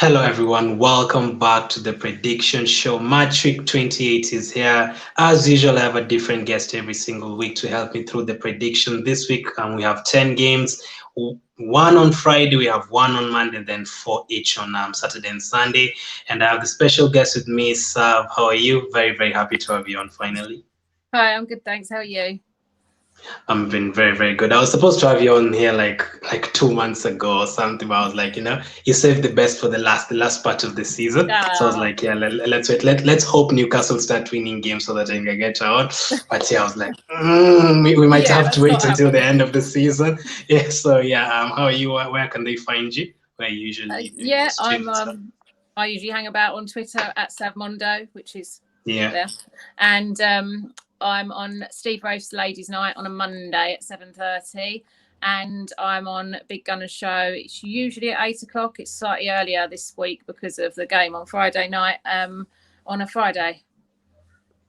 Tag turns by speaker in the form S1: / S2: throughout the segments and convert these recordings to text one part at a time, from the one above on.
S1: Hello everyone, welcome back to the prediction show. Match week 28 is here. As usual, I have a different guest every single week to help me through the prediction. This week we have 10 games, one on Friday, we have one on Monday, and then 4 each on Saturday and Sunday. And I have the special guest with me, Sav. How are you? Very, very happy to have you on finally.
S2: Hi, I'm good, thanks. How are you?
S1: I'm been very, very good. I was supposed to have you on here like 2 months ago or something, but I was like, you saved the best for the last part of the season. So I was like, yeah, let's wait. Let's hope Newcastle start winning games so that I can get out. But yeah, I was like, we might have to wait until the end of the season. Yeah. So yeah, how are you? Where can they find you? Where you usually?
S2: I usually hang about on Twitter at Sav Mondo, which is
S1: there.
S2: And I'm on Steve Roast's Ladies Night on a Monday at 7:30, and I'm on Big Gunner's Show. It's usually at 8 o'clock. It's slightly earlier this week because of the game on Friday night. On a Friday.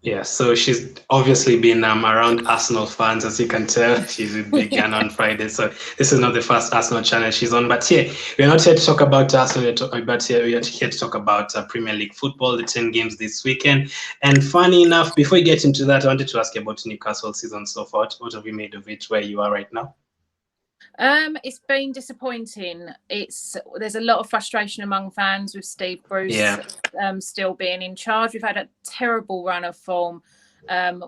S1: Yeah, so she's obviously been around Arsenal fans, as you can tell. She's with Big Gun on Friday, so this is not the first Arsenal channel she's on. But yeah, we're not here to talk about Arsenal, but we're here to talk about Premier League football, the 10 games this weekend. And funny enough, before we get into that, I wanted to ask you about Newcastle season so far. What have you made of it, where you are right now?
S2: It's been disappointing. There's a lot of frustration among fans with Steve Bruce still being in charge. We've had a terrible run of form.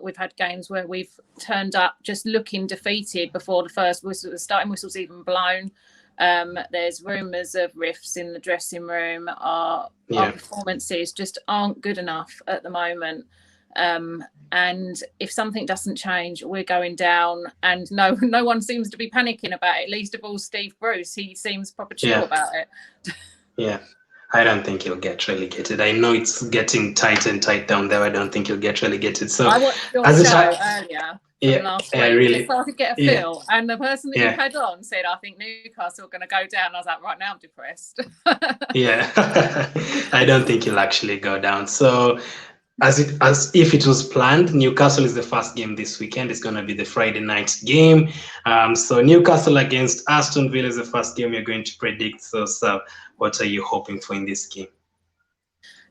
S2: We've had games where we've turned up just looking defeated before the first whistle, the starting whistle's even blown. There's rumours of rifts in the dressing room. Our performances just aren't good enough at the moment. And if something doesn't change, we're going down, and no one seems to be panicking about it, least of all Steve Bruce. He seems proper chill about it.
S1: Yeah, I don't think he'll get relegated. I know it's getting tight and tight down there. I don't think he'll get relegated. So
S2: I watched your show earlier last week,
S1: really,
S2: just so I could get a feel. And the person that you had on said, I think Newcastle are going to go down. I was like, right now I'm depressed.
S1: Yeah, I don't think he'll actually go down. So as if it was planned, Newcastle is the first game this weekend. It's going to be the Friday night game. So Newcastle against Aston Villa is the first game you're going to predict. So what are you hoping for in this game?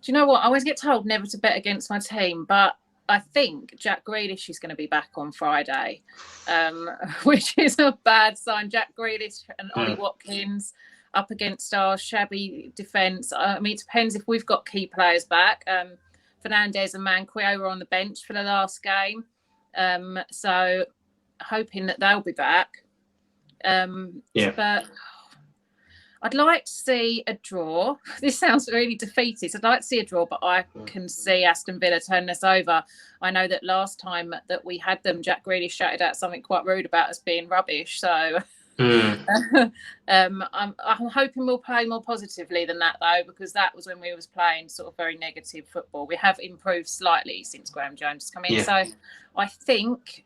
S2: Do you know what? I always get told never to bet against my team, but I think Jack Grealish is going to be back on Friday, which is a bad sign. Jack Grealish and Ollie Watkins up against our shabby defence. I mean, it depends if we've got key players back. Fernandez and Manquillo were on the bench for the last game. So hoping that they'll be back. But I'd like to see a draw. This sounds really defeatist. I'd like to see a draw, but I can see Aston Villa turning us over. I know that last time that we had them, Jack Grealish shouted out something quite rude about us being rubbish. So I'm hoping we'll play more positively than that, though, because that was when we was playing sort of very negative football. We have improved slightly since Graham Jones has come in. So I think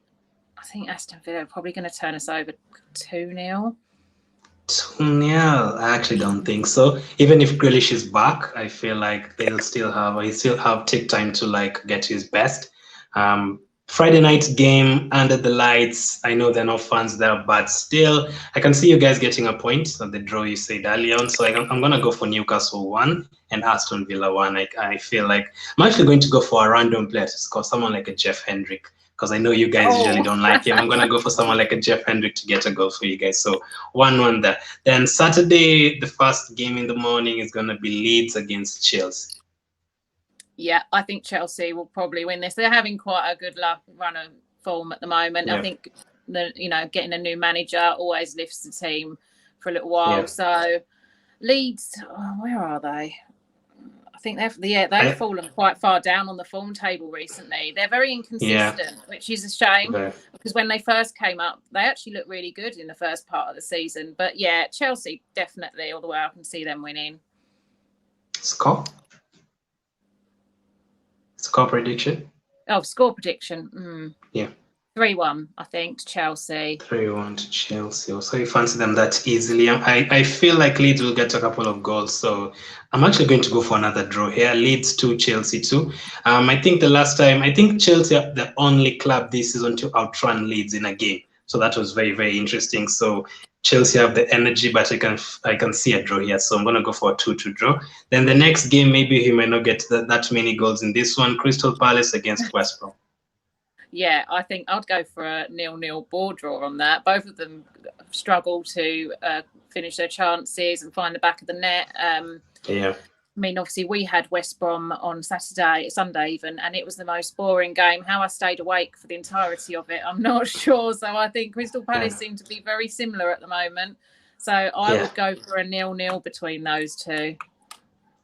S2: Aston Villa are probably going to turn us over 2-0.
S1: 2-0? I actually don't think so. Even if Grealish is back, I feel like he still take time to get to his best. Friday night game under the lights. I know there are no fans there, but still, I can see you guys getting a point on the draw you said earlier on. So I'm going to go for Newcastle 1 and Aston Villa 1. I feel like I'm actually going to go for a random player to score, someone like a Jeff Hendrick, because I know you guys usually don't like him. I'm going to go for someone like a Jeff Hendrick to get a goal for you guys. So 1-1 there. Then Saturday, the first game in the morning is going to be Leeds against Chelsea.
S2: Yeah, I think Chelsea will probably win this. They're having quite a good run of form at the moment. I think getting a new manager always lifts the team for a little while. So Leeds, where are they? I think they've fallen quite far down on the form table recently. They're very inconsistent, which is a shame because when they first came up, they actually looked really good in the first part of the season. But yeah, Chelsea definitely, all the way I can see them winning.
S1: Score prediction?
S2: Oh, score prediction.
S1: Yeah.
S2: 3-1, I think, to Chelsea.
S1: 3-1 to Chelsea. So you fancy them that easily? I feel like Leeds will get a couple of goals. So I'm actually going to go for another draw here. Leeds 2, Chelsea 2. I think Chelsea are the only club this season to outrun Leeds in a game. So that was very, very interesting. So Chelsea have the energy, but I can see a draw here. So I'm going to go for a 2-2 draw. Then the next game, maybe he may not get that many goals in this one. Crystal Palace against West Brom.
S2: Yeah, I think I'd go for a 0-0 ball draw on that. Both of them struggle to finish their chances and find the back of the net.
S1: Yeah.
S2: I mean, obviously, we had West Brom on Sunday even, and it was the most boring game. How I stayed awake for the entirety of it, I'm not sure. So I think Crystal Palace seem to be very similar at the moment. So I would go for a 0-0 between those two.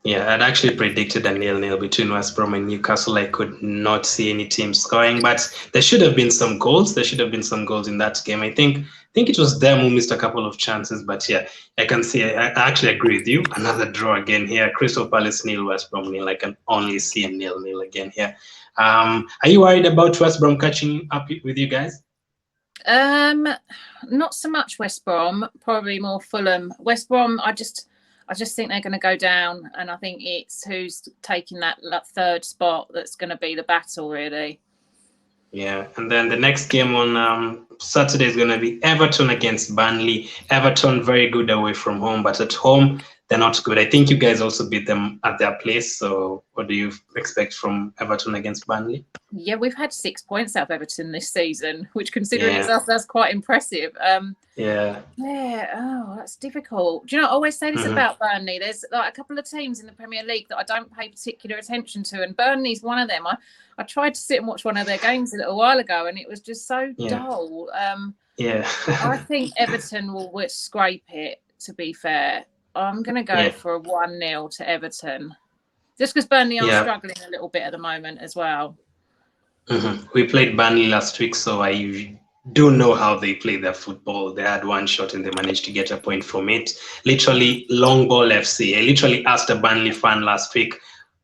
S1: Yeah, I'd actually predicted a 0-0 between West Brom and Newcastle. I could not see any team scoring, but there should have been some goals. There should have been some goals in that game. I think it was them who missed a couple of chances, but yeah, I can see. I actually agree with you. Another draw again here. Crystal Palace 0, West Brom 0. I can only see a 0-0 again here. Are you worried about West Brom catching up with you guys?
S2: Not so much West Brom. Probably more Fulham. West Brom, I just think they're going to go down, and I think it's who's taking that third spot that's going to be the battle, really.
S1: Yeah, and then the next game on Saturday is going to be Everton against Burnley. Everton very good away from home, but at home they're not good. I think you guys also beat them at their place. So what do you expect from Everton against Burnley?
S2: Yeah, we've had 6 points out of Everton this season, which considering itself, that's quite impressive. Yeah. Oh, that's difficult. Do you know, I always say this about Burnley. There's like a couple of teams in the Premier League that I don't pay particular attention to, and Burnley's one of them. I tried to sit and watch one of their games a little while ago, and it was just so dull. I think Everton will scrape it, to be fair. I'm going to go for a 1-0 to Everton. Just because Burnley are struggling a little bit at the moment as well.
S1: We played Burnley last week, so I do know how they play their football. They had one shot and they managed to get a point from it. Literally, long ball FC. I literally asked a Burnley fan last week,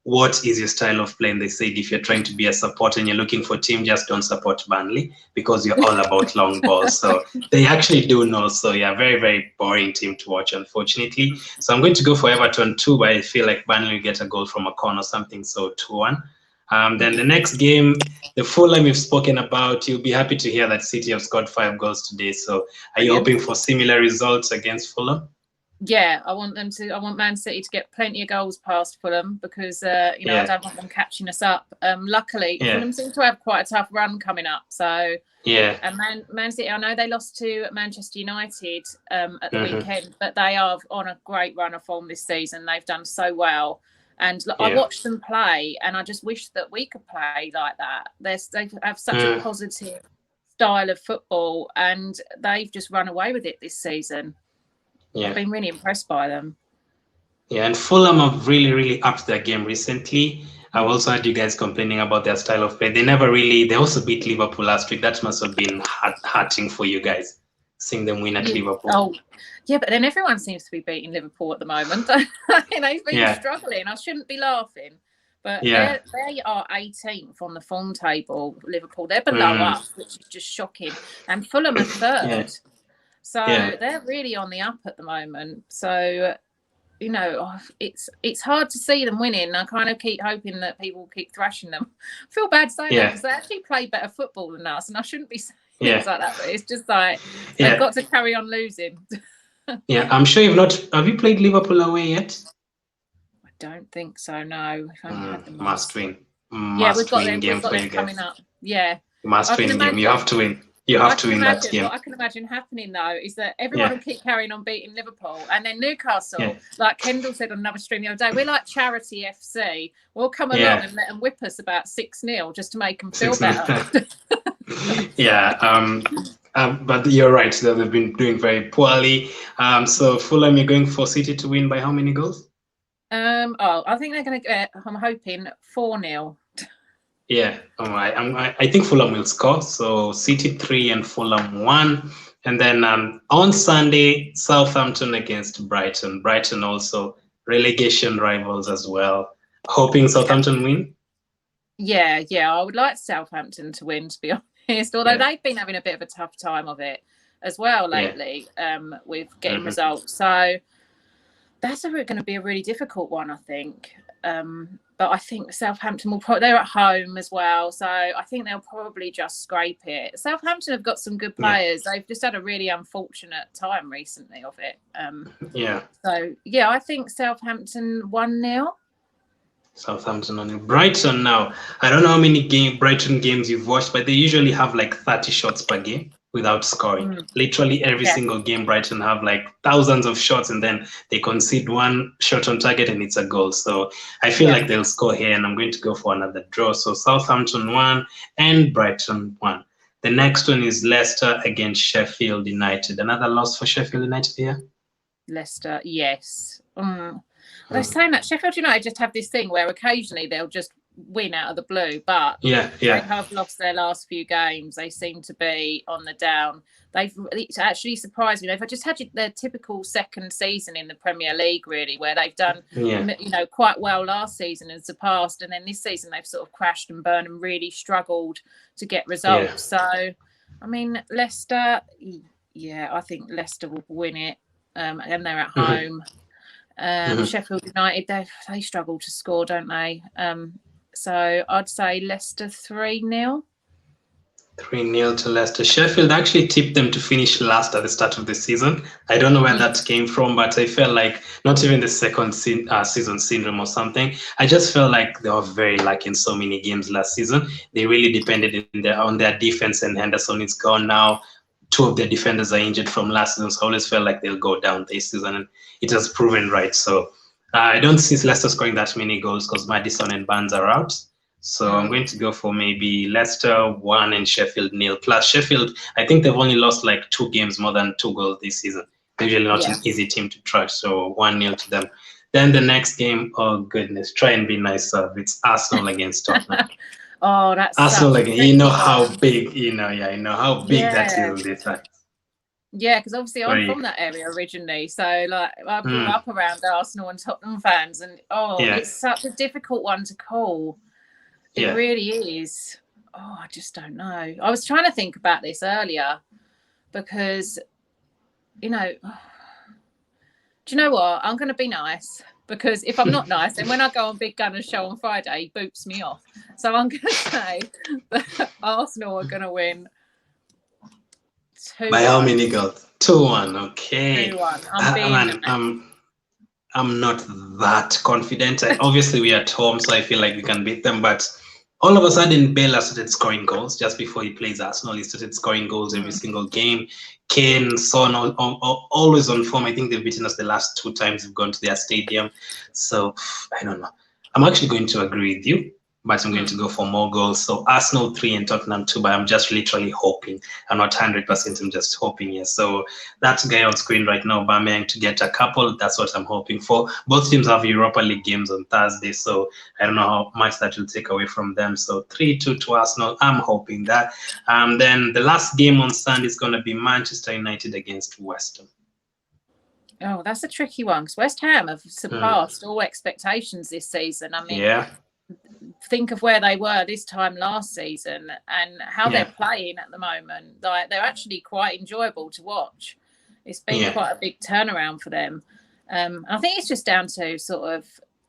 S1: what is your style of play? And they said, if you're trying to be a supporter and you're looking for a team, just don't support Burnley because you're all about long balls. So they actually do know. So yeah, very, very boring team to watch, unfortunately. So I'm going to go for Everton 2, but I feel like Burnley will get a goal from a corner or something. So 2-1. Then the next game, the Fulham we've spoken about, you'll be happy to hear that City have scored 5 goals today. So are you hoping for similar results against Fulham?
S2: Yeah, I want Man City to get plenty of goals past Fulham because, I don't want them catching us up. Luckily, Fulham seem to have quite a tough run coming up. So, and Man City, I know they lost to Manchester United at the weekend, but they are on a great run of form this season. They've done so well. And I watched them play, and I just wish that we could play like that. They have such a positive style of football, and they've just run away with it this season. I've been really impressed by them.
S1: Yeah, and Fulham have really, really upped their game recently. I've also heard you guys complaining about their style of play. They also beat Liverpool last week. That must have been hurting for you guys, seeing them win at Liverpool.
S2: Oh, yeah, but then everyone seems to be beating Liverpool at the moment. They've been struggling. I shouldn't be laughing. But they are 18th on the form table, Liverpool. They're below us, which is just shocking. And Fulham are third. So they're really on the up at the moment. So, it's hard to see them winning. I kind of keep hoping that people keep thrashing them. I feel bad saying that because they actually play better football than us, and I shouldn't be saying things like that. But it's just like they've got to carry on losing.
S1: I'm sure you've not. Have you played Liverpool away yet?
S2: I don't think so. No.
S1: Must win.
S2: We've got them coming up. Yeah.
S1: Must win game. You have to win. You have to win that game.
S2: What I can imagine happening, though, is that everyone will keep carrying on beating Liverpool. And then Newcastle, like Kendall said on another stream the other day, we're like charity FC. We'll come along and let them whip us about 6-0 just to make them feel better.
S1: But you're right. So they've been doing very poorly. So Fulham, you're going for City to win by how many goals?
S2: I think they're going to get, I'm hoping, 4-0.
S1: Yeah, I think Fulham will score. So City 3 and Fulham 1. And then on Sunday, Southampton against Brighton. Brighton also relegation rivals as well. Hoping Southampton win?
S2: Yeah, I would like Southampton to win, to be honest. Although they've been having a bit of a tough time of it as well lately with getting results. So that's going to be a really difficult one, I think. But I think Southampton will they're at home as well, so I think they'll probably just scrape it. Southampton have got some good players. They've just had a really unfortunate time recently of it. So yeah, I think Southampton 1-0.
S1: Southampton on it. Brighton now. I don't know how many Brighton games you've watched, but they usually have like 30 shots per game without scoring. Literally every single game, Brighton have like thousands of shots, and then they concede one shot on target and it's a goal. So I feel like they'll score here, and I'm going to go for another draw. So Southampton 1 and Brighton 1. The next one is Leicester against Sheffield United. Another loss for Sheffield United here?
S2: Leicester, yes. They're saying that Sheffield United just have this thing where occasionally they'll just win out of the blue, but they have lost their last few games. They seem to be on the down. It's actually surprised me. They've just had their typical second season in the Premier League, really, where they've done quite well last season and surpassed, and then this season they've sort of crashed and burned and really struggled to get results. So, I mean, Leicester, I think Leicester will win it, and they're at home. Sheffield United, they struggle to score, don't they? So I'd say Leicester 3-0.
S1: 3-0 to Leicester. Sheffield actually tipped them to finish last at the start of the season. I don't know where that came from, but I felt like not even the second season syndrome or something. I just felt like they were very lucky in so many games last season. They really depended on their defense, and Henderson is gone now. 2 of their defenders are injured from last season, so I always felt like they'll go down this season, and it has proven right. So I don't see Leicester scoring that many goals because Maddison and Barnes are out. So I'm going to go for maybe Leicester 1 and Sheffield 0. Plus Sheffield, I think they've only lost like 2 games more than 2 goals this season. They're usually not an easy team to track, so 1-0 to them. Then the next game, oh goodness, try and be nice, Sav. It's Arsenal against Tottenham.
S2: Oh, that's
S1: Arsenal again. You know how big, you know how big that is. This time.
S2: Yeah, because obviously I'm from that area originally, so like I grew up around Arsenal and Tottenham fans, and it's such a difficult one to call. It really is. Oh, I just don't know. I was trying to think about this earlier because, do you know what? I'm going to be nice. Because if I'm not nice, then when I go on Big Gunner's show on Friday, he boops me off. So I'm going to say that Arsenal are going to win 2-1.
S1: By how many goals? 2-1. Okay.
S2: 2-1.
S1: I'm not that confident. Obviously, we're at home, so I feel like we can beat them. But all of a sudden, Bale started scoring goals just before he plays Arsenal. He started scoring goals every single game. Kane, Son, always on form. I think they've beaten us the last 2 times we've gone to their stadium. So I don't know. I'm actually going to agree with you, but I'm going to go for more goals. So Arsenal 3 and Tottenham 2, but I'm just literally hoping. I'm not 100%, I'm just hoping here. So that guy on screen right now, Aubameyang, to get a couple, that's what I'm hoping for. Both teams have Europa League games on Thursday, so I don't know how much that will take away from them. So 3-2 to Arsenal, I'm hoping that. Then the last game on Sunday is going to be Manchester United against West Ham.
S2: Oh, that's a tricky one because West Ham have surpassed all expectations this season. I mean, think of where they were this time last season and how they're playing at the moment. Like, they're actually quite enjoyable to watch. It's been quite a big turnaround for them. And I think it's just down to sort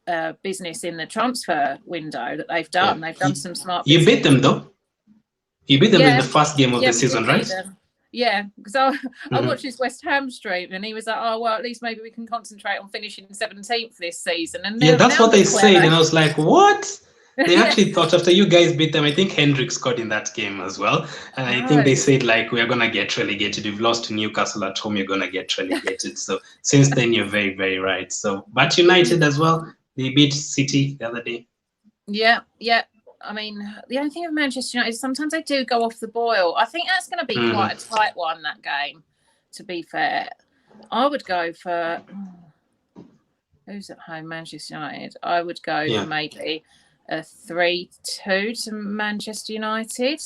S2: of business in the transfer window that they've done. They've done some smart business.
S1: You beat them, though. You beat them in the first game of the season, right?
S2: Yeah, because I watched his West Ham stream and he was like, oh, well, at least maybe we can concentrate on finishing 17th this season. And
S1: that's what they said. And I was like, what? They actually thought after you guys beat them, I think Hendrick scored in that game as well. And I think they said, like, we're going to get relegated. We've lost to Newcastle at home. You're going to get relegated. So since then, you're very, very right. So, but United as well, they beat City the other day.
S2: Yeah. I mean, the only thing with Manchester United is sometimes they do go off the boil. I think that's going to be quite a tight one, that game, to be fair. I would go for... who's at home? Manchester United. I would go for maybe a 3-2 to Manchester United.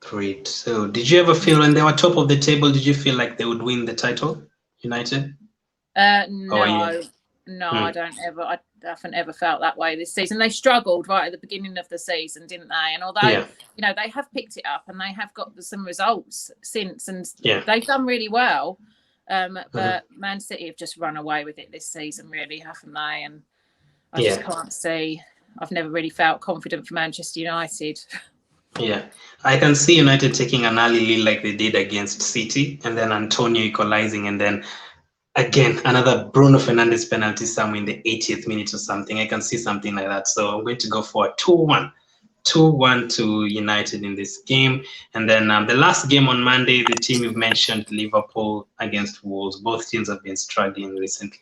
S1: 3-2. Did you ever feel when they were top of the table, did you feel like they would win the title, United?
S2: No, I don't ever. I haven't ever felt that way this season. They struggled right at the beginning of the season, didn't they? And although they have picked it up and they have got some results since, and they've done really well. But Man City have just run away with it this season, really, haven't they? And I just can't see I've never really felt confident for Manchester United.
S1: Yeah, I can see United taking an early lead like they did against City, and then Antonio equalizing, and then again another Bruno Fernandes penalty somewhere in the 80th minute or something. I can see something like that. So I'm going to go for a 2-1. 2-1 to United in this game. And then the last game on Monday, the team you've mentioned, Liverpool against Wolves. Both teams have been struggling recently.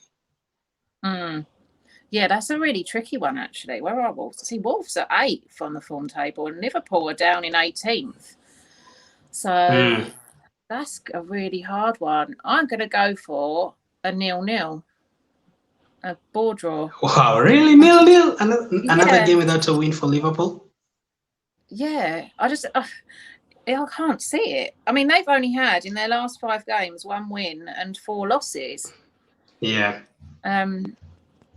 S2: Yeah, that's a really tricky one, actually. Where are Wolves? See, Wolves are 8th on the form table and Liverpool are down in 18th. So that's a really hard one. I'm going to go for a 0-0. A ball draw.
S1: Wow, really? 0-0? Another game without a win for Liverpool?
S2: Yeah, I can't see it. I mean, they've only had, in their last 5 games, 1 win and 4 losses.
S1: Yeah.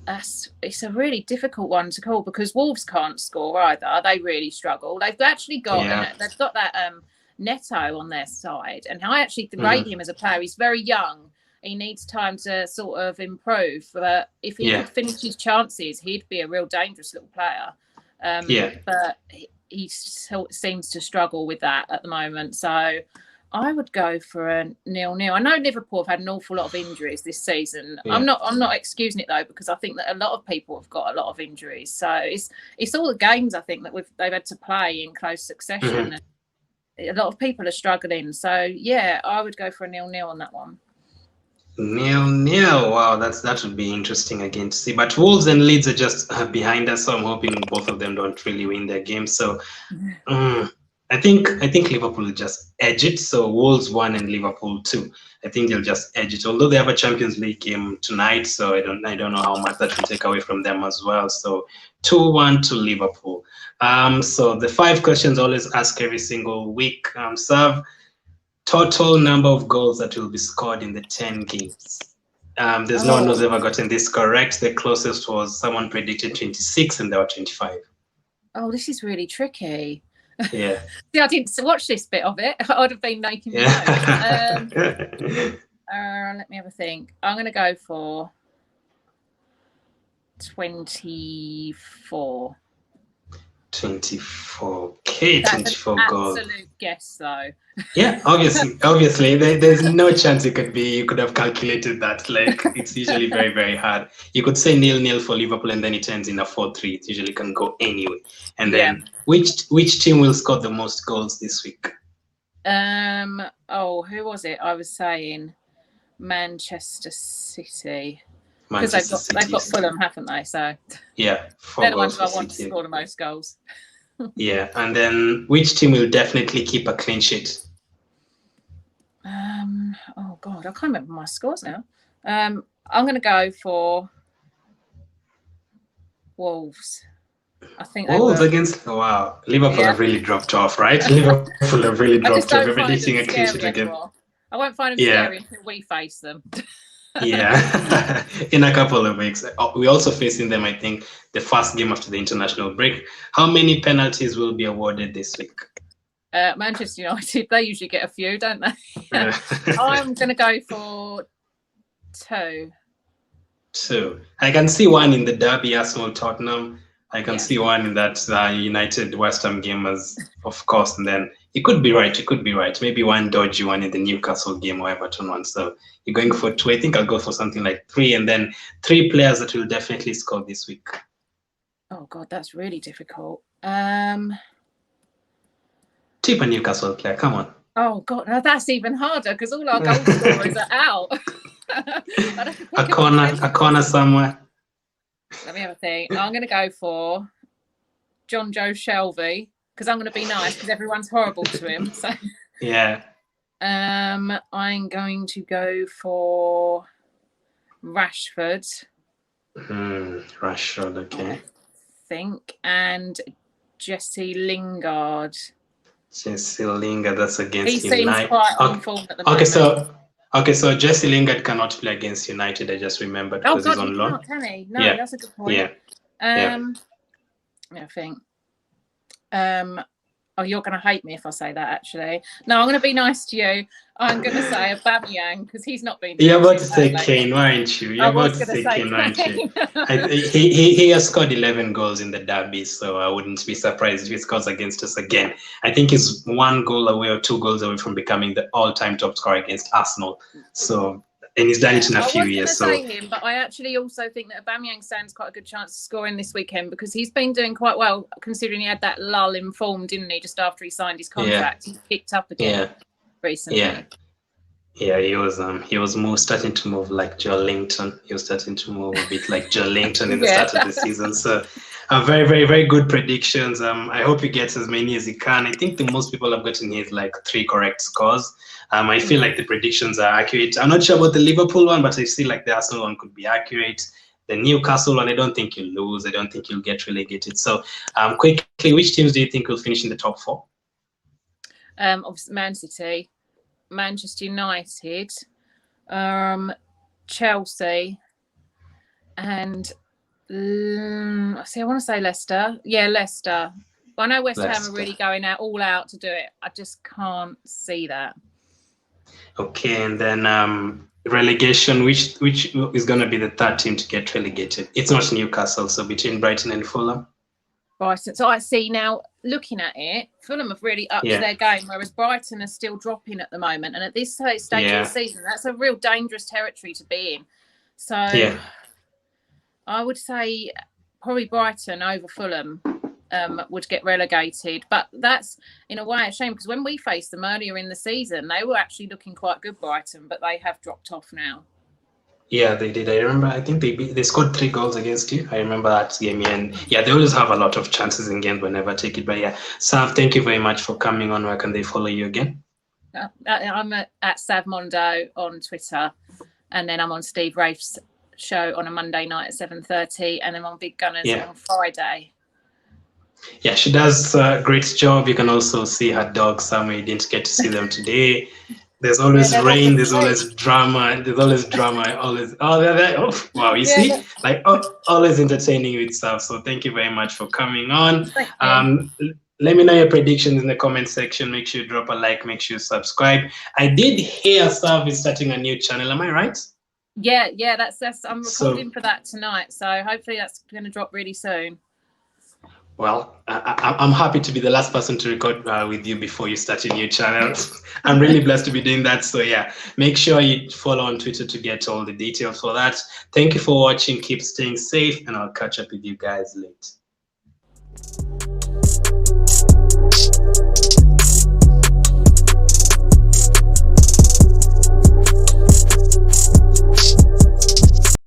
S2: It's a really difficult one to call because Wolves can't score either. They really struggle. They've actually got they've got that Neto on their side, and I actually rate him as a player. He's very young. He needs time to sort of improve. But if he could finish his chances, he'd be a real dangerous little player. But he seems to struggle with that at the moment. So I would go for a 0-0. I know Liverpool have had an awful lot of injuries this season. Yeah. I'm not excusing it though, because I think that a lot of people have got a lot of injuries. So it's all the games I think that they've had to play in close succession. A lot of people are struggling. So yeah, I would go for a 0-0 on that one.
S1: 0-0. Wow, that would be interesting again to see. But Wolves and Leeds are just behind us, so I'm hoping both of them don't really win their game. So I think Liverpool will just edge it. So Wolves 1 and Liverpool 2. I think they'll just edge it. Although they have a Champions League game tonight, so I don't know how much that will take away from them as well. So 2-1 to Liverpool. So the 5 questions I always ask every single week. Sav, total number of goals that will be scored in the 10 games. There's no one who's ever gotten this correct. The closest was someone predicted 26 and there were 25.
S2: Oh, this is really tricky.
S1: Yeah.
S2: See, I didn't watch this bit of it. I would have been making notes. Let me have a think. I'm going to go for 24.
S1: 24. Okay, 24 goals.
S2: Absolute guess, though.
S1: Yeah, obviously, there's no chance you could have calculated that. Like, it's usually very, very hard. You could say 0-0 for Liverpool, and then it ends in a 4-3. It usually can go anyway. And then, which team will score the most goals this week?
S2: Who was it? I was saying Manchester City. Because they've got Fulham, haven't they? So
S1: yeah,
S2: they're the ones I want to score the most goals.
S1: Yeah, and then which team will definitely keep a clean sheet?
S2: Oh God, I can't remember my scores now. I'm going to go for Wolves. I think
S1: Wolves against Liverpool have really dropped off, right? Liverpool have really dropped off. Everything a clean sheet again.
S2: I won't find them scary until we face them.
S1: Yeah, in a couple of weeks. We're also facing them, I think, the first game after the international break. How many penalties will be awarded this week?
S2: Manchester United, they usually get a few, don't they? I'm going to go for 2. 2.
S1: I can see one in the derby, Arsenal Tottenham. I can see one in that United West Ham game, as of course, and then you could be right. Maybe one dodgy one in the Newcastle game or Everton one. So you're going for 2. I think I'll go for something like 3, and then 3 players that will definitely score this week.
S2: Oh God, that's really difficult.
S1: Tip a Newcastle player. Come on.
S2: Oh God, now that's even harder because all our goal scorers are out.
S1: a corner somewhere.
S2: Let me have a think. I'm going to go for John Joe Shelby because I'm going to be nice because everyone's horrible to him. So
S1: yeah.
S2: I'm going to go for Rashford.
S1: Rashford, okay.
S2: I think, and Jesse Lingard.
S1: Jesse Lingard, that's against
S2: United. He seems quite on form at the moment.
S1: So Jesse Lingard cannot play against United. I just remembered because he's on loan.
S2: Can he? No, that's a good point.
S1: Yeah.
S2: I think. Oh, you're going to hate me if I say that, actually. No, I'm going to be nice to you. I'm going to say Aubameyang because he's not been.
S1: You're about to say Kane, weren't you? You're about to say Kane, weren't you? He has scored 11 goals in the derby, so I wouldn't be surprised if he scores against us again. I think he's 1 goal away or 2 goals away from becoming the all-time top scorer against Arsenal. So, and he's done it in a few years.
S2: I was going to say him, but I actually also think that Aubameyang stands quite a good chance of scoring this weekend because he's been doing quite well, considering he had that lull in form, didn't he, just after he signed his contract. He picked up again recently.
S1: Yeah, he was starting to move like Joe Linton. He was starting to move a bit like Joe Linton in the start of the season. So, very, very, very good predictions. I hope he gets as many as he can. I think the most people have gotten his like 3 correct scores. I feel like the predictions are accurate. I'm not sure about the Liverpool one, but I feel like the Arsenal one could be accurate. The Newcastle one, I don't think you'll lose. I don't think you'll get relegated. So, quickly, which teams do you think will finish in the top 4?
S2: Obviously, Man City, Manchester United, Chelsea, and I want to say Leicester. Yeah, Leicester. I know West Ham are really going all out to do it. I just can't see that.
S1: Okay, and then relegation, which is going to be the 3rd team to get relegated? It's not Newcastle, so between Brighton and Fulham.
S2: Brighton. So I see now, looking at it, Fulham have really upped their game, whereas Brighton are still dropping at the moment. And at this stage of the season, that's a real dangerous territory to be in. So I would say probably Brighton over Fulham would get relegated. But that's, in a way, a shame because when we faced them earlier in the season, they were actually looking quite good, Brighton, but they have dropped off now.
S1: Yeah, they did. I remember, I think they scored 3 goals against you. I remember that game. And they always have a lot of chances in games but never take it. But Sav, thank you very much for coming on. Where can they follow you again?
S2: I'm at Sav Mondo on Twitter. And then I'm on Steve Rafe's show on a Monday night at 7:30. And then on Big Gunners on Friday.
S1: Yeah, she does a great job. You can also see her dog somewhere. You didn't get to see them today. There's always rain. There's always drama. Wow, you see, like always entertaining with stuff. So thank you very much for coming on. Let me know your predictions in the comment section. Make sure you drop a like. Make sure you subscribe. I did hear Sav is starting a new channel. Am I right?
S2: Yeah. That's I'm recording for that tonight. So hopefully that's going to drop really soon.
S1: Well, I'm happy to be the last person to record with you before you start your new channel. I'm really blessed to be doing that. So make sure you follow on Twitter to get all the details for that. Thank you for watching. Keep staying safe, and I'll catch up with you guys later.